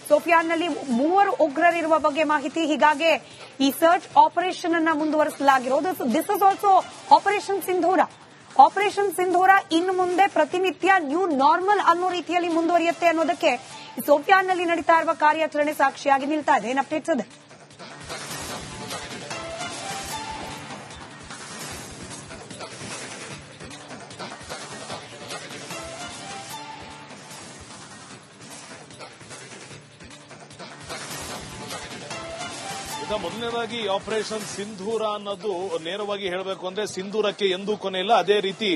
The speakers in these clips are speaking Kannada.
ಸೋಫಿಯಾನ್ನಲ್ಲಿ 3 ಉಗ್ರರಿರುವ ಬಗ್ಗೆ ಮಾಹಿತಿ. ಹೀಗಾಗಿ ಈ ಸರ್ಚ್ ಆಪರೇಷನ್ ಅನ್ನ ಮುಂದುವರಿಸಲಾಗಿರೋದು. This is also operation Sindoor. Operation Sindoor ಇನ್ನು ಮುಂದೆ ಪ್ರತಿನಿತ್ಯ ನ್ಯೂ ನಾರ್ಮಲ್ ಅನ್ನೋ ರೀತಿಯಲ್ಲಿ ಮುಂದುವರಿಯುತ್ತೆ ಅನ್ನೋದಕ್ಕೆ ಸೋಫಿಯಾನ್ನಲ್ಲಿ ನಡೀತಾ ಇರುವ ಕಾರ್ಯಾಚರಣೆ ಸಾಕ್ಷಿಯಾಗಿ ನಿಲ್ತಾ ಇದೆ. ಏನ್ ಅಪ್ಡೇಟ್ಸ್ ಇದೆ? ಮೊದಲನೇದಾಗಿ ಆಪರೇಷನ್ ಸಿಂಧೂರ ಅನ್ನೋದು ನೇರವಾಗಿ ಹೇಳಬೇಕು ಅಂದ್ರೆ ಸಿಂಧೂರಕ್ಕೆ ಎಂದೂ ಕೊನೆ ಇಲ್ಲ, ಅದೇ ರೀತಿ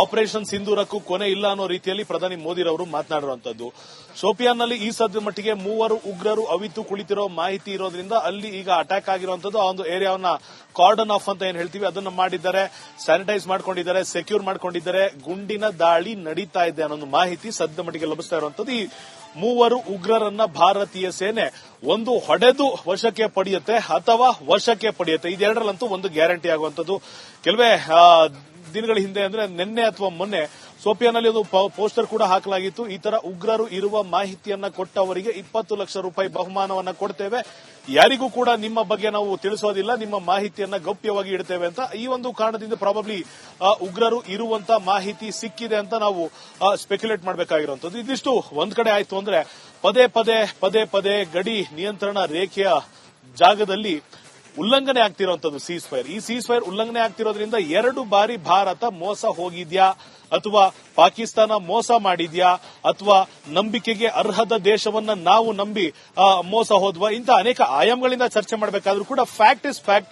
ಆಪರೇಷನ್ ಸಿಂಧೂರಕ್ಕೂ ಕೊನೆ ಇಲ್ಲ ಅನ್ನೋ ರೀತಿಯಲ್ಲಿ ಪ್ರಧಾನಿ ಮೋದಿರವರು ಮಾತನಾಡಿರುವಂತದ್ದು. ಶೋಪಿಯಾನ್ನಲ್ಲಿ ಈ ಸದ್ಯ ಮಟ್ಟಿಗೆ 3 ಉಗ್ರರು ಅವಿತು ಕುಳಿತಿರೋ ಮಾಹಿತಿ ಇರೋದ್ರಿಂದ ಅಲ್ಲಿ ಈಗ ಅಟ್ಯಾಕ್ ಆಗಿರುವಂತದ್ದು. ಆ ಒಂದು ಏರಿಯಾವನ್ನ ಕಾರ್ಡನ್ ಆಫ್ ಅಂತ ಏನ್ ಹೇಳ್ತೀವಿ ಅದನ್ನ ಮಾಡಿದ್ದಾರೆ, ಸ್ಯಾನಿಟೈಸ್ ಮಾಡ್ಕೊಂಡಿದ್ದಾರೆ, ಸೆಕ್ಯೂರ್ ಮಾಡ್ಕೊಂಡಿದ್ದಾರೆ. ಗುಂಡಿನ ದಾಳಿ ನಡೀತಾ ಇದೆ ಅನ್ನೋ ಮಾಹಿತಿ ಸದ್ಯ ಮಟ್ಟಿಗೆ ಲಭಿಸ್ತಾ ಇರುವಂತದ್ದು. ಈ 3 ಉಗ್ರರನ್ನ ಭಾರತೀಯ ಸೇನೆ ಒಂದು ಹೊಡೆದು ವಶಕ್ಕೆ ಪಡೆಯುತ್ತೆ ಅಥವಾ ವಶಕ್ಕೆ ಪಡೆಯುತ್ತೆ. ಇದೆರಡರಲ್ಲಂತೂ ಒಂದು ಗ್ಯಾರಂಟಿ ಆಗುವಂತದ್ದು. ಕೆಲವೇ ದಿನಗಳ ಹಿಂದೆ ಅಂದ್ರೆ ನಿನ್ನೆ ಅಥವಾ ಮೊನ್ನೆ ಸೋಪಿಯಾನಲ್ಲಿ ಒಂದು ಪೋಸ್ಟರ್ ಕೂಡ ಹಾಕಲಾಗಿತ್ತು. ಈ ತರ ಉಗ್ರರು ಇರುವ ಮಾಹಿತಿಯನ್ನ ಕೊಟ್ಟವರಿಗೆ 20 ಲಕ್ಷ ರೂಪಾಯಿ ಬಹುಮಾನವನ್ನ ಕೊಡ್ತೇವೆ, ಯಾರಿಗೂ ಕೂಡ ನಿಮ್ಮ ಬಗ್ಗೆ ನಾವು ತಿಳಿಸೋದಿಲ್ಲ, ನಿಮ್ಮ ಮಾಹಿತಿಯನ್ನ ಗೌಪ್ಯವಾಗಿ ಇಡ್ತೇವೆ ಅಂತ. ಈ ಒಂದು ಕಾರಣದಿಂದ ಪ್ರಾಬಬ್ಲಿ ಉಗ್ರರು ಇರುವಂತ ಮಾಹಿತಿ ಸಿಕ್ಕಿದೆ ಅಂತ ನಾವು ಸ್ಪೆಕ್ಯುಲೇಟ್ ಮಾಡಬೇಕಾಗಿರುವಂತದ್ದು. ಇದಿಷ್ಟು ಒಂದ್ ಕಡೆ ಆಯ್ತು ಅಂದ್ರೆ ಪದೇ ಪದೇ ಗಡಿ ನಿಯಂತ್ರಣ ರೇಖೆಯ ಜಾಗದಲ್ಲಿ ಉಲ್ಲಂಘನೆ ಆಗ್ತಿರುವಂತದ್ದು ಸೀಸ್ ಫೈರ್. ಈ ಸೀಸ್ ಫೈರ್ ಉಲ್ಲಂಘನೆ ಆಗ್ತಿರೋದ್ರಿಂದ 2 ಬಾರಿ ಭಾರತ ಮೋಸ ಹೋಗಿದ್ಯಾ ಅಥವಾ ಪಾಕಿಸ್ತಾನ ಮೋಸ ಮಾಡಿದ್ಯಾ ಅಥವಾ ನಂಬಿಕೆಗೆ ಅರ್ಹದ ದೇಶವನ್ನ ನಾವು ನಂಬಿ ಮೋಸ ಹೋದ್ವಾ, ಇಂಥ ಅನೇಕ ಆಯಾಮಗಳಿಂದ ಚರ್ಚೆ ಮಾಡಬೇಕಾದ್ರೂ ಕೂಡ ಫ್ಯಾಕ್ಟ್ ಇಸ್ ಫ್ಯಾಕ್ಟ್.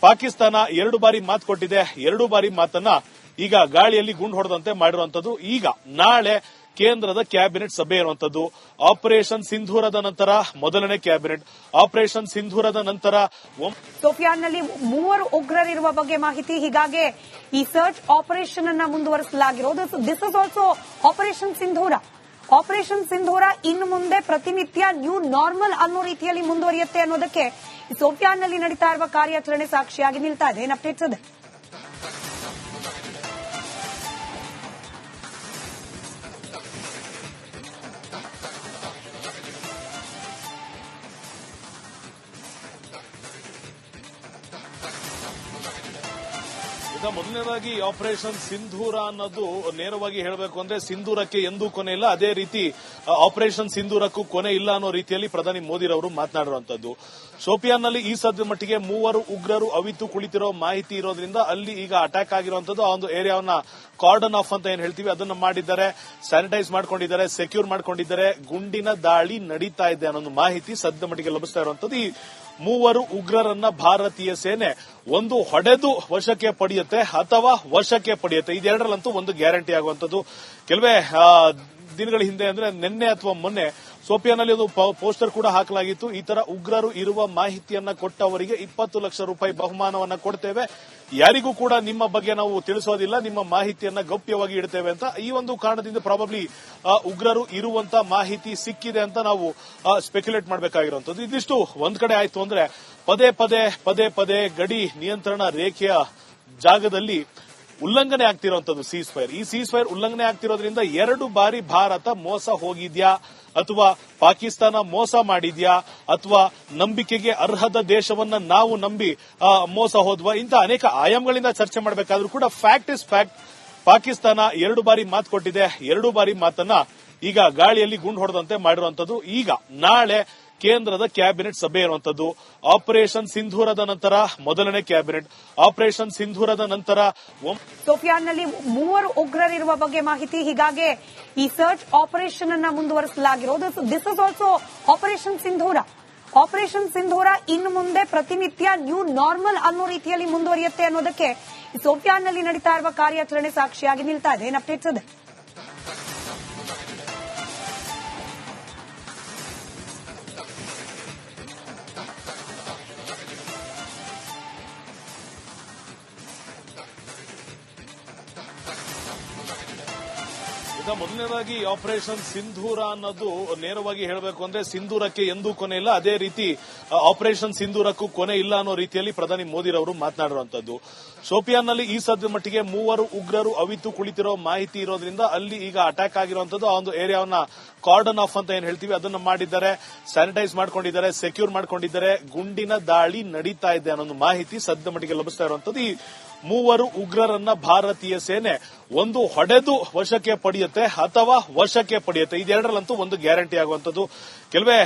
ಪಾಕಿಸ್ತಾನ 2 ಬಾರಿ ಮಾತು ಕೊಟ್ಟಿದೆ. 2 ಬಾರಿ ಮಾತನ್ನ ಈಗ ಗಾಳಿಯಲ್ಲಿ ಗುಂಡು ಹೊಡೆದಂತೆ ಮಾಡಿರುವಂತದ್ದು. ಈಗ ನಾಳೆ ಕೇಂದ್ರದ ಕ್ಯಾಬಿನೆಟ್ ಸಭೆ ಇರುವಂತದ್ದು. ಆಪರೇಷನ್ ಸಿಂಧೂರದ ನಂತರ ಮೊದಲನೇ ಕ್ಯಾಬಿನೆಟ್, ಆಪರೇಷನ್ ಸಿಂಧೂರದ ನಂತರ ಸೋಫಿಯಾನ್ನಲ್ಲಿ 3 ಉಗ್ರರಿರುವ ಬಗ್ಗೆ ಮಾಹಿತಿ. ಹೀಗಾಗಿ ಈ ಸರ್ಚ್ ಆಪರೇಷನ್ ಅನ್ನ ಮುಂದುವರಿಸಲಾಗಿರೋದು. This is also operation Sindoor. Operation Sindoor ಇನ್ನು ಮುಂದೆ ಪ್ರತಿನಿತ್ಯ ನ್ಯೂ ನಾರ್ಮಲ್ ಅನ್ನೋ ರೀತಿಯಲ್ಲಿ ಮುಂದುವರಿಯುತ್ತೆ ಅನ್ನೋದಕ್ಕೆ ಸೋಫಿಯಾನ್ನಲ್ಲಿ ನಡೀತಾ ಇರುವ ಕಾರ್ಯಾಚರಣೆ ಸಾಕ್ಷಿಯಾಗಿ ನಿಲ್ತಾ ಇದೆ. ಏನ್ ಅಪ್ಡೇಟ್ಸ್ ಇದೆ? ಮೊದಲನೇದಾಗಿ ಆಪರೇಷನ್ ಸಿಂಧೂರ ಅನ್ನೋದು ನೇರವಾಗಿ ಹೇಳಬೇಕು ಅಂದ್ರೆ ಸಿಂಧೂರಕ್ಕೆ ಎಂದೂ ಕೊನೆ ಇಲ್ಲ, ಅದೇ ರೀತಿ ಆಪರೇಷನ್ ಸಿಂಧೂರಕ್ಕೂ ಕೊನೆ ಇಲ್ಲ ಅನ್ನೋ ರೀತಿಯಲ್ಲಿ ಪ್ರಧಾನಿ ಮೋದಿರವರು ಮಾತನಾಡಿರುವಂತದ್ದು. ಶೋಪಿಯಾನ್ನಲ್ಲಿ ಈ ಸದ್ಯ ಮಟ್ಟಿಗೆ 3 ಉಗ್ರರು ಅವಿತು ಕುಳಿತಿರೋ ಮಾಹಿತಿ ಇರೋದ್ರಿಂದ ಅಲ್ಲಿ ಈಗ ಅಟ್ಯಾಕ್ ಆಗಿರುವಂತದ್ದು. ಆ ಒಂದು ಏರಿಯಾವನ್ನ ಕಾರ್ಡನ್ ಆಫ್ ಅಂತ ಏನ್ ಹೇಳ್ತೀವಿ ಅದನ್ನ ಮಾಡಿದ್ದಾರೆ, ಸ್ಯಾನಿಟೈಸ್ ಮಾಡ್ಕೊಂಡಿದ್ದಾರೆ, ಸೆಕ್ಯೂರ್ ಮಾಡ್ಕೊಂಡಿದ್ದಾರೆ. ಗುಂಡಿನ ದಾಳಿ ನಡೀತಾ ಇದೆ ಅನ್ನೋ ಮಾಹಿತಿ ಸದ್ಯ ಮಟ್ಟಿಗೆ ಲಭಿಸ್ತಾ ಇರುವಂತದ್ದು. ಈ 3 ಉಗ್ರರನ್ನ ಭಾರತೀಯ ಸೇನೆ ಒಂದು ಹೊಡೆದು ವಶಕ್ಕೆ ಪಡೆಯುತ್ತೆ ಅಥವಾ ವಶಕ್ಕೆ ಪಡೆಯುತ್ತೆ. ಇದೆರಡರಲ್ಲಂತೂ ಒಂದು ಗ್ಯಾರಂಟಿ ಆಗುವಂತದ್ದು. ಕೆಲವೇ ದಿನಗಳ ಹಿಂದೆ ಅಂದ್ರೆ ನಿನ್ನೆ ಅಥವಾ ಮೊನ್ನೆ ಸೋಪಿಯಾನಲ್ಲಿ ಒಂದು ಪೋಸ್ಟರ್ ಕೂಡ ಹಾಕಲಾಗಿತ್ತು. ಈ ತರ ಉಗ್ರರು ಇರುವ ಮಾಹಿತಿಯನ್ನ ಕೊಟ್ಟವರಿಗೆ 20 ಲಕ್ಷ ರೂಪಾಯಿ ಬಹುಮಾನವನ್ನ ಕೊಡ್ತೇವೆ, ಯಾರಿಗೂ ಕೂಡ ನಿಮ್ಮ ಬಗ್ಗೆ ನಾವು ತಿಳಿಸೋದಿಲ್ಲ, ನಿಮ್ಮ ಮಾಹಿತಿಯನ್ನ ಗೌಪ್ಯವಾಗಿ ಇಡ್ತೇವೆ ಅಂತ. ಈ ಒಂದು ಕಾರಣದಿಂದ ಪ್ರಾಬಬ್ಲಿ ಉಗ್ರರು ಇರುವಂತ ಮಾಹಿತಿ ಸಿಕ್ಕಿದೆ ಅಂತ ನಾವು ಸ್ಪೆಕ್ಯುಲೇಟ್ ಮಾಡಬೇಕಾಗಿರುವಂತದ್ದು. ಇದಿಷ್ಟು ಒಂದ್ ಕಡೆ ಆಯ್ತು ಅಂದ್ರೆ ಪದೇ ಗಡಿ ನಿಯಂತ್ರಣ ರೇಖೆಯ ಜಾಗದಲ್ಲಿ ಉಲ್ಲಂಘನೆ ಆಗ್ತಿರುವಂತದ್ದು ಸೀಸ್ ಫೈರ್. ಈ ಸೀಸ್ ಫೈರ್ ಉಲ್ಲಂಘನೆ ಆಗ್ತಿರೋದ್ರಿಂದ 2 ಬಾರಿ ಭಾರತ ಮೋಸ ಹೋಗಿದ್ಯಾ ಅಥವಾ ಪಾಕಿಸ್ತಾನ ಮೋಸ ಮಾಡಿದ್ಯಾ ಅಥವಾ ನಂಬಿಕೆಗೆ ಅರ್ಹದ ದೇಶವನ್ನ ನಾವು ನಂಬಿ ಮೋಸ ಹೋದ್ವಾ, ಇಂಥ ಅನೇಕ ಆಯಾಮಗಳಿಂದ ಚರ್ಚೆ ಮಾಡಬೇಕಾದ್ರೂ ಕೂಡ ಫ್ಯಾಕ್ಟ್ ಇಸ್ ಫ್ಯಾಕ್ಟ್. ಪಾಕಿಸ್ತಾನ 2 ಬಾರಿ ಮಾತು ಕೊಟ್ಟಿದೆ. 2 ಬಾರಿ ಮಾತನ್ನ ಈಗ ಗಾಳಿಯಲ್ಲಿ ಗುಂಡು ಹೊಡೆದಂತೆ ಮಾಡಿರುವಂತದ್ದು. ಈಗ ನಾಳೆ ಕೇಂದ್ರದ ಕ್ಯಾಬಿನೆಟ್ ಸಭೆ ಇರುವಂತದ್ದು. ಆಪರೇಷನ್ ಸಿಂಧೂರದ ನಂತರ ಮೊದಲನೇ ಕ್ಯಾಬಿನೆಟ್, ಆಪರೇಷನ್ ಸಿಂಧೂರದ ನಂತರ ಸೋಫಿಯಾನ್ನಲ್ಲಿ 3 ಉಗ್ರರಿರುವ ಬಗ್ಗೆ ಮಾಹಿತಿ. ಹೀಗಾಗಿ ಈ ಸರ್ಚ್ ಆಪರೇಷನ್ ಅನ್ನ ಮುಂದುವರಿಸಲಾಗಿರೋದು. This is also operation Sindoor. Operation Sindoor ಇನ್ನು ಮುಂದೆ ಪ್ರತಿನಿತ್ಯ ನ್ಯೂ ನಾರ್ಮಲ್ ಅನ್ನೋ ರೀತಿಯಲ್ಲಿ ಮುಂದುವರಿಯುತ್ತೆ ಅನ್ನೋದಕ್ಕೆ ಸೋಫಿಯಾನ್ನಲ್ಲಿ ನಡೀತಾ ಇರುವ ಕಾರ್ಯಾಚರಣೆ ಸಾಕ್ಷಿಯಾಗಿ ನಿಲ್ತಾ ಇದೆ. ಏನ್ ಅಪ್ಡೇಟ್ಸ್ ಇದೆ? ಈಗ ಮೊದಲನೇದಾಗಿ ಆಪರೇಷನ್ ಸಿಂಧೂರ ಅನ್ನೋದು ನೇರವಾಗಿ ಹೇಳಬೇಕು ಅಂದ್ರೆ ಸಿಂಧೂರಕ್ಕೆ ಎಂದೂ ಕೊನೆ ಇಲ್ಲ. ಅದೇ ರೀತಿ ಆಪರೇಷನ್ ಸಿಂಧೂರಕ್ಕೂ ಕೊನೆ ಇಲ್ಲ ಅನ್ನೋ ರೀತಿಯಲ್ಲಿ ಪ್ರಧಾನಿ ಮೋದಿರವರು ಮಾತನಾಡಿರುವಂತದ್ದು. ಶೋಪಿಯಾನ್ನಲ್ಲಿ ಈ ಸದ್ಯ ಮಟ್ಟಿಗೆ 3 ಉಗ್ರರು ಅವಿತು ಕುಳಿತಿರೋ ಮಾಹಿತಿ ಇರೋದ್ರಿಂದ ಅಲ್ಲಿ ಈಗ ಅಟ್ಯಾಕ್ ಆಗಿರುವಂತದ್ದು. ಆ ಒಂದು ಏರಿಯಾವನ್ನ ಕಾರ್ಡನ್ ಆಫ್ ಅಂತ ಏನ್ ಹೇಳ್ತೀವಿ ಅದನ್ನ ಮಾಡಿದ್ದಾರೆ, ಸ್ಯಾನಿಟೈಸ್ ಮಾಡ್ಕೊಂಡಿದ್ದಾರೆ, ಸೆಕ್ಯೂರ್ ಮಾಡ್ಕೊಂಡಿದ್ದಾರೆ. ಗುಂಡಿನ ದಾಳಿ ನಡೀತಾ ಇದೆ ಅನ್ನೋ ಮಾಹಿತಿ ಸದ್ಯ ಮಟ್ಟಿಗೆ ಲಭಿಸ್ತಾ ಇರುವಂತದ್ದು. ಈ 3 ಉಗ್ರರನ್ನ ಭಾರತೀಯ ಸೇನೆ ಒಂದು ಹೊಡೆದು ವಶಕ್ಕೆ ಪಡೆಯುತ್ತೆ ಅಥವಾ ವಶಕ್ಕೆ ಪಡೆಯುತ್ತೆ. ಇದೆರಡರಲ್ಲಂತೂ ಒಂದು ಗ್ಯಾರಂಟಿ ಆಗುವಂತದ್ದು. ಕೆಲವೇ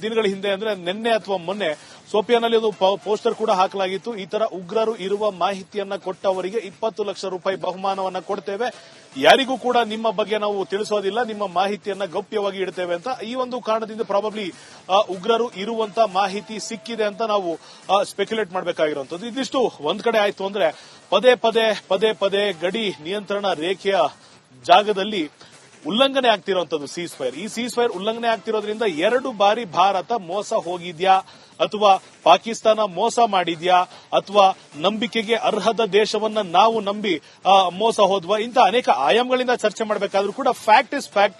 ದಿನಗಳ ಹಿಂದೆ ಅಂದ್ರೆ ನಿನ್ನೆ ಅಥವಾ ಮೊನ್ನೆ ಸೋಪಿಯಾನಲ್ಲಿ ಒಂದು ಪೋಸ್ಟರ್ ಕೂಡ ಹಾಕಲಾಗಿತ್ತು. ಈ ತರ ಉಗ್ರರು ಇರುವ ಮಾಹಿತಿಯನ್ನ ಕೊಟ್ಟವರಿಗೆ 20 ಲಕ್ಷ ರೂಪಾಯಿ ಬಹುಮಾನವನ್ನ ಕೊಡ್ತೇವೆ, ಯಾರಿಗೂ ಕೂಡ ನಿಮ್ಮ ಬಗ್ಗೆ ನಾವು ತಿಳಿಸೋದಿಲ್ಲ, ನಿಮ್ಮ ಮಾಹಿತಿಯನ್ನ ಗೌಪ್ಯವಾಗಿ ಇಡ್ತೇವೆ ಅಂತ. ಈ ಒಂದು ಕಾರಣದಿಂದ ಪ್ರಾಬಬ್ಲಿ ಉಗ್ರರು ಇರುವಂತ ಮಾಹಿತಿ ಸಿಕ್ಕಿದೆ ಅಂತ ನಾವು ಸ್ಪೆಕ್ಯುಲೇಟ್ ಮಾಡಬೇಕಾಗಿರುವಂತದ್ದು. ಇದಿಷ್ಟು ಒಂದ್ ಕಡೆ ಆಯ್ತು ಅಂದ್ರೆ ಪದೇ ಪದೇ ಗಡಿ ನಿಯಂತ್ರಣ ರೇಖೆಯ ಜಾಗದಲ್ಲಿ ಉಲ್ಲಂಘನೆ ಆಗ್ತಿರುವಂತದ್ದು ಸೀಸ್ ಫೈರ್. ಈ ಸೀಸ್ ಫೈರ್ ಉಲ್ಲಂಘನೆ ಆಗ್ತಿರೋದ್ರಿಂದ 2 ಬಾರಿ ಭಾರತ ಮೋಸ ಹೋಗಿದ್ಯಾ ಅಥವಾ ಪಾಕಿಸ್ತಾನ ಮೋಸ ಮಾಡಿದ್ಯಾ ಅಥವಾ ನಂಬಿಕೆಗೆ ಅರ್ಹದ ದೇಶವನ್ನ ನಾವು ನಂಬಿ ಮೋಸ ಹೋದ್ವಾ, ಇಂಥ ಅನೇಕ ಆಯಾಮಗಳಿಂದ ಚರ್ಚೆ ಮಾಡಬೇಕಾದ್ರೂ ಕೂಡ ಫ್ಯಾಕ್ಟ್ ಇಸ್ ಫ್ಯಾಕ್ಟ್.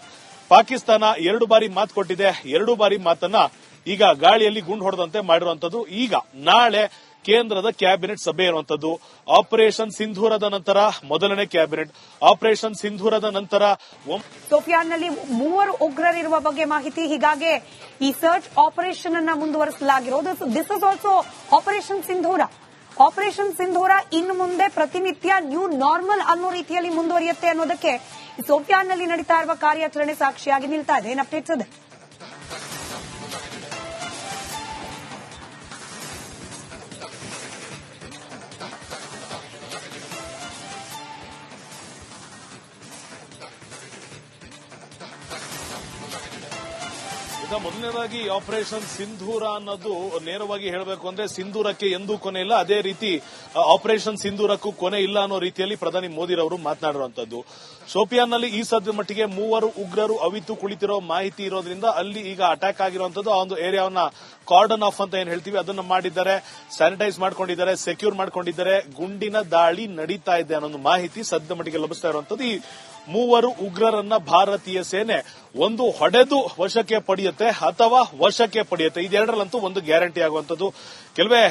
ಪಾಕಿಸ್ತಾನ 2 ಬಾರಿ ಮಾತು ಕೊಟ್ಟಿದೆ. 2 ಬಾರಿ ಮಾತನ್ನ ಈಗ ಗಾಳಿಯಲ್ಲಿ ಗುಂಡು ಹೊಡೆದಂತೆ ಮಾಡಿರುವಂತದ್ದು. ಈಗ ನಾಳೆ ಕೇಂದ್ರದ ಕ್ಯಾಬಿನೆಟ್ ಸಭೆ ಇರುವಂತದ್ದು. ಆಪರೇಷನ್ ಸಿಂಧೂರದ ನಂತರ ಮೊದಲನೇ ಕ್ಯಾಬಿನೆಟ್, ಆಪರೇಷನ್ ಸಿಂಧೂರದ ನಂತರ ಸೋಫಿಯಾನ್ನಲ್ಲಿ 3 ಉಗ್ರರಿರುವ ಬಗ್ಗೆ ಮಾಹಿತಿ. ಹೀಗಾಗಿ ಈ ಸರ್ಚ್ ಆಪರೇಷನ್ ಅನ್ನ ಮುಂದುವರಿಸಲಾಗಿರೋದು. This is also operation Sindoor. Operation Sindoor ಇನ್ನು ಮುಂದೆ ಪ್ರತಿನಿತ್ಯ ನ್ಯೂ ನಾರ್ಮಲ್ ಅನ್ನೋ ರೀತಿಯಲ್ಲಿ ಮುಂದುವರಿಯುತ್ತೆ ಅನ್ನೋದಕ್ಕೆ ಸೋಫಿಯಾನ್ನಲ್ಲಿ ನಡೀತಾ ಇರುವ ಕಾರ್ಯಾಚರಣೆ ಸಾಕ್ಷಿಯಾಗಿ ನಿಲ್ತಾ ಇದೆ. ಏನ್ ಅಪ್ಡೇಟ್ಸ್ ಇದೆ? ಈಗ ಮೊದಲನೇದಾಗಿ ಆಪರೇಷನ್ ಸಿಂಧೂರ ಅನ್ನೋದು ನೇರವಾಗಿ ಹೇಳಬೇಕು ಅಂದ್ರೆ ಸಿಂಧೂರಕ್ಕೆ ಎಂದೂ ಕೊನೆ ಇಲ್ಲ. ಅದೇ ರೀತಿ ಆಪರೇಷನ್ ಸಿಂಧೂರಕ್ಕೂ ಕೊನೆ ಇಲ್ಲ ಅನ್ನೋ ರೀತಿಯಲ್ಲಿ ಪ್ರಧಾನಿ ಮೋದಿರವರು ಮಾತನಾಡಿರುವಂತದ್ದು. ಶೋಪಿಯಾನ್ನಲ್ಲಿ ಈ ಸದ್ಯ ಮಟ್ಟಿಗೆ 3 ಉಗ್ರರು ಅವಿತು ಕುಳಿತಿರೋ ಮಾಹಿತಿ ಇರೋದ್ರಿಂದ ಅಲ್ಲಿ ಈಗ ಅಟ್ಯಾಕ್ ಆಗಿರುವಂತದ್ದು. ಆ ಒಂದು ಏರಿಯಾವನ್ನ ಕಾರ್ಡನ್ ಆಫ್ ಅಂತ ಏನ್ ಹೇಳ್ತೀವಿ ಅದನ್ನ ಮಾಡಿದ್ದಾರೆ, ಸ್ಯಾನಿಟೈಸ್ ಮಾಡ್ಕೊಂಡಿದ್ದಾರೆ, ಸೆಕ್ಯೂರ್ ಮಾಡ್ಕೊಂಡಿದ್ದಾರೆ. ಗುಂಡಿನ ದಾಳಿ ನಡೀತಾ ಇದೆ ಅನ್ನೋ ಮಾಹಿತಿ ಸದ್ಯ ಮಟ್ಟಿಗೆ ಲಭಿಸ್ತಾ ಇರುವಂತದ್ದು. ಈ 3 ಉಗ್ರರನ್ನ ಭಾರತೀಯ ಸೇನೆ ಒಂದು ಹೊಡೆದು ವಶಕ್ಕೆ ಪಡೆಯುತ್ತೆ ಅಥವಾ ವಶಕ್ಕೆ ಪಡೆಯುತ್ತೆ. ಇದೆರಡರಲ್ಲಂತೂ ಒಂದು ಗ್ಯಾರಂಟಿ ಆಗುವಂತದ್ದು. ಕೆಲವೇ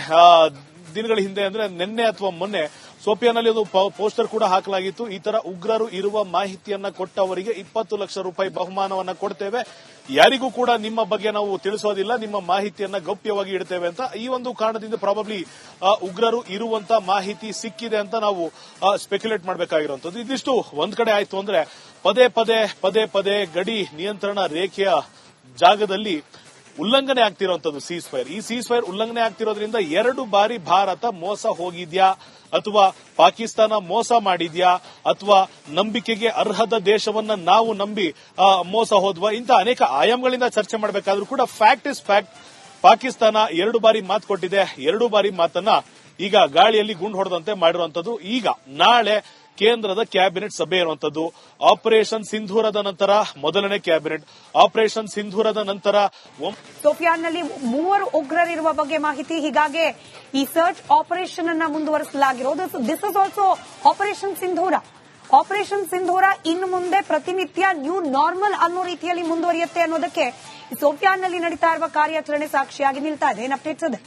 ದಿನಗಳ ಹಿಂದೆ ಅಂದ್ರೆ ನಿನ್ನೆ ಅಥವಾ ಮೊನ್ನೆ ಸೋಪಿಯಾನಲ್ಲಿ ಒಂದು ಪೋಸ್ಟರ್ ಕೂಡ ಹಾಕಲಾಗಿತ್ತು. ಈ ತರ ಉಗ್ರರು ಇರುವ ಮಾಹಿತಿಯನ್ನ ಕೊಟ್ಟವರಿಗೆ 20 ಲಕ್ಷ ರೂಪಾಯಿ ಬಹುಮಾನವನ್ನ ಕೊಡ್ತೇವೆ, ಯಾರಿಗೂ ಕೂಡ ನಿಮ್ಮ ಬಗ್ಗೆ ನಾವು ತಿಳಿಸೋದಿಲ್ಲ, ನಿಮ್ಮ ಮಾಹಿತಿಯನ್ನ ಗೌಪ್ಯವಾಗಿ ಇಡ್ತೇವೆ ಅಂತ. ಈ ಒಂದು ಕಾರಣದಿಂದ ಪ್ರಾಬಬ್ಲಿ ಉಗ್ರರು ಇರುವಂತ ಮಾಹಿತಿ ಸಿಕ್ಕಿದೆ ಅಂತ ನಾವು ಸ್ಪೆಕ್ಯುಲೇಟ್ ಮಾಡಬೇಕಾಗಿರುವಂತದ್ದು. ಇದಿಷ್ಟು ಒಂದ್ ಕಡೆ ಆಯ್ತು ಅಂದ್ರೆ ಪದೇ ಗಡಿ ನಿಯಂತ್ರಣ ರೇಖೆಯ ಜಾಗದಲ್ಲಿ ಉಲ್ಲಂಘನೆ ಆಗ್ತಿರುವಂತದ್ದು ಸೀಸ್ ಫೈರ್. ಈ ಸೀಸ್ ಫೈರ್ ಉಲ್ಲಂಘನೆ ಆಗ್ತಿರೋದ್ರಿಂದ 2 ಬಾರಿ ಭಾರತ ಮೋಸ ಹೋಗಿದ್ಯಾ ಅಥವಾ ಪಾಕಿಸ್ತಾನ ಮೋಸ ಮಾಡಿದ್ಯಾ ಅಥವಾ ನಂಬಿಕೆಗೆ ಅರ್ಹದ ದೇಶವನ್ನ ನಾವು ನಂಬಿ ಮೋಸ ಹೋದ್ವಾ, ಇಂಥ ಅನೇಕ ಆಯಾಮಗಳಿಂದ ಚರ್ಚೆ ಮಾಡಬೇಕಾದ್ರೂ ಕೂಡ ಫ್ಯಾಕ್ಟ್ ಇಸ್ ಫ್ಯಾಕ್ಟ್. ಪಾಕಿಸ್ತಾನ 2 ಬಾರಿ ಮಾತು ಕೊಟ್ಟಿದೆ. 2 ಬಾರಿ ಮಾತನ್ನ ಈಗ ಗಾಳಿಯಲ್ಲಿ ಗುಂಡು ಹೊಡೆದಂತೆ ಮಾಡಿರುವಂತದ್ದು. ಈಗ ನಾಳೆ ಕೇಂದ್ರದ ಕ್ಯಾಬಿನೆಟ್ ಸಭೆ ಇರುವಂತದ್ದು. ಆಪರೇಷನ್ ಸಿಂಧೂರದ ನಂತರ ಮೊದಲನೇ ಕ್ಯಾಬಿನೆಟ್, ಆಪರೇಷನ್ ಸಿಂಧೂರದ ನಂತರ ಸೋಫಿಯಾನ್ನಲ್ಲಿ 3 ಉಗ್ರರಿರುವ ಬಗ್ಗೆ ಮಾಹಿತಿ. ಹೀಗಾಗಿ ಈ ಸರ್ಚ್ ಆಪರೇಷನ್ ಅನ್ನ ಮುಂದುವರಿಸಲಾಗಿರೋದು. This is also operation Sindoor. Operation Sindoor ಇನ್ನು ಮುಂದೆ ಪ್ರತಿನಿತ್ಯ ನ್ಯೂ ನಾರ್ಮಲ್ ಅನ್ನೋ ರೀತಿಯಲ್ಲಿ ಮುಂದುವರಿಯುತ್ತೆ ಅನ್ನೋದಕ್ಕೆ ಸೋಫಿಯಾನ್ನಲ್ಲಿ ನಡೀತಾ ಇರುವ ಕಾರ್ಯಾಚರಣೆ ಸಾಕ್ಷಿಯಾಗಿ ನಿಲ್ತಾ ಇದೆ. ಏನ್ ಅಪ್ಡೇಟ್ಸ್ ಇದೆ?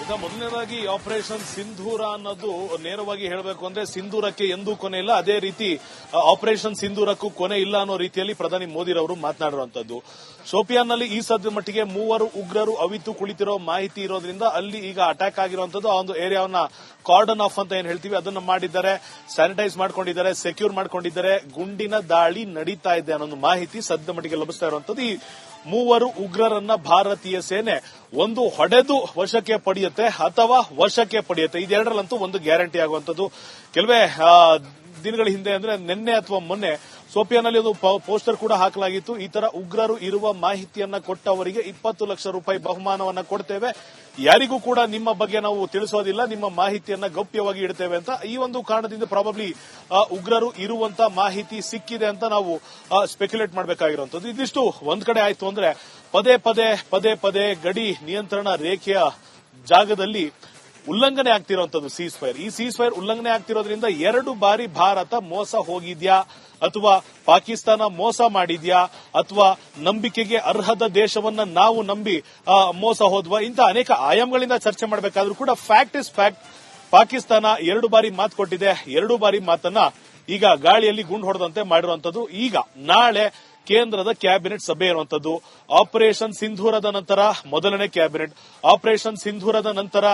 ಈಗ ಮೊದಲನೇದಾಗಿ ಆಪರೇಷನ್ ಸಿಂಧೂರ ಅನ್ನೋದು ನೇರವಾಗಿ ಹೇಳಬೇಕು ಅಂದ್ರೆ ಸಿಂಧೂರಕ್ಕೆ ಎಂದೂ ಕೊನೆ ಇಲ್ಲ. ಅದೇ ರೀತಿ ಆಪರೇಷನ್ ಸಿಂಧೂರಕ್ಕೂ ಕೊನೆ ಇಲ್ಲ ಅನ್ನೋ ರೀತಿಯಲ್ಲಿ ಪ್ರಧಾನಿ ಮೋದಿರವರು ಮಾತನಾಡಿರುವಂತದ್ದು. ಶೋಪಿಯಾನ್ನಲ್ಲಿ ಈ ಸದ್ಯ ಮಟ್ಟಿಗೆ 3 ಉಗ್ರರು ಅವಿತು ಕುಳಿತಿರೋ ಮಾಹಿತಿ ಇರೋದ್ರಿಂದ ಅಲ್ಲಿ ಈಗ ಅಟ್ಯಾಕ್ ಆಗಿರುವಂತದ್ದು. ಆ ಒಂದು ಏರಿಯಾವನ್ನ ಕಾರ್ಡನ್ ಆಫ್ ಅಂತ ಏನ್ ಹೇಳ್ತೀವಿ ಅದನ್ನ ಮಾಡಿದ್ದಾರೆ, ಸ್ಯಾನಿಟೈಸ್ ಮಾಡ್ಕೊಂಡಿದ್ದಾರೆ, ಸೆಕ್ಯೂರ್ ಮಾಡ್ಕೊಂಡಿದ್ದಾರೆ. ಗುಂಡಿನ ದಾಳಿ ನಡೀತಾ ಇದೆ ಅನ್ನೋ ಮಾಹಿತಿ ಸದ್ಯ ಮಟ್ಟಿಗೆ ಲಭಿಸ್ತಾ ಇರುವಂತದ್ದು. ಈ 3 ಉಗ್ರರನ್ನ ಭಾರತೀಯ ಸೇನೆ ಒಂದು ಹೊಡೆದು ವಶಕ್ಕೆ ಪಡೆಯುತ್ತೆ ಅಥವಾ ವಶಕ್ಕೆ ಪಡೆಯುತ್ತೆ. ಇದೆರಡರಲ್ಲಂತೂ ಒಂದು ಗ್ಯಾರಂಟಿ ಆಗುವಂತದ್ದು. ಕೆಲವೇ ದಿನಗಳ ಹಿಂದೆ ಅಂದ್ರೆ ನಿನ್ನೆ ಅಥವಾ ಮೊನ್ನೆ ಸೋಪಿಯಾನಲ್ಲಿ ಒಂದು ಪೋಸ್ಟರ್ ಕೂಡ ಹಾಕಲಾಗಿತ್ತು. ಈ ತರ ಉಗ್ರರು ಇರುವ ಮಾಹಿತಿಯನ್ನ ಕೊಟ್ಟವರಿಗೆ 20 ಲಕ್ಷ ರೂಪಾಯಿ ಬಹುಮಾನವನ್ನ ಕೊಡ್ತೇವೆ, ಯಾರಿಗೂ ಕೂಡ ನಿಮ್ಮ ಬಗ್ಗೆ ನಾವು ತಿಳಿಸೋದಿಲ್ಲ, ನಿಮ್ಮ ಮಾಹಿತಿಯನ್ನ ಗೌಪ್ಯವಾಗಿ ಇಡ್ತೇವೆ ಅಂತ. ಈ ಒಂದು ಕಾರಣದಿಂದ ಪ್ರಾಬಬ್ಲಿ ಉಗ್ರರು ಇರುವಂತ ಮಾಹಿತಿ ಸಿಕ್ಕಿದೆ ಅಂತ ನಾವು ಸ್ಪೆಕ್ಯುಲೇಟ್ ಮಾಡಬೇಕಾಗಿರುವಂತದ್ದು. ಇದಿಷ್ಟು ಒಂದ್ ಕಡೆ ಆಯ್ತು ಅಂದ್ರೆ ಪದೇ ಪದೇ ಗಡಿ ನಿಯಂತ್ರಣ ರೇಖೆಯ ಜಾಗದಲ್ಲಿ ಉಲ್ಲಂಘನೆ ಆಗ್ತಿರುವಂತದ್ದು ಸೀಸ್ ಫೈರ್. ಈ ಸೀಸ್ ಫೈರ್ ಉಲ್ಲಂಘನೆ ಆಗ್ತಿರೋದ್ರಿಂದ 2 ಬಾರಿ ಭಾರತ ಮೋಸ ಹೋಗಿದ್ಯಾ ಅಥವಾ ಪಾಕಿಸ್ತಾನ ಮೋಸ ಮಾಡಿದ್ಯಾ ಅಥವಾ ನಂಬಿಕೆಗೆ ಅರ್ಹದ ದೇಶವನ್ನ ನಾವು ನಂಬಿ ಮೋಸ ಹೋದ್ವಾ, ಇಂಥ ಅನೇಕ ಆಯಾಮಗಳಿಂದ ಚರ್ಚೆ ಮಾಡಬೇಕಾದ್ರೂ ಕೂಡ ಫ್ಯಾಕ್ಟ್ ಇಸ್ ಫ್ಯಾಕ್ಟ್. ಪಾಕಿಸ್ತಾನ 2 ಬಾರಿ ಮಾತು ಕೊಟ್ಟಿದೆ. 2 ಬಾರಿ ಮಾತನ್ನ ಈಗ ಗಾಳಿಯಲ್ಲಿ ಗುಂಡು ಹೊಡೆದಂತೆ ಮಾಡಿರುವಂತದ್ದು. ಈಗ ನಾಳೆ ಕೇಂದ್ರದ ಕ್ಯಾಬಿನೆಟ್ ಸಭೆ ಇರುವಂತದ್ದು. ಆಪರೇಷನ್ ಸಿಂಧೂರದ ನಂತರ ಮೊದಲನೇ ಕ್ಯಾಬಿನೆಟ್, ಆಪರೇಷನ್ ಸಿಂಧೂರದ ನಂತರ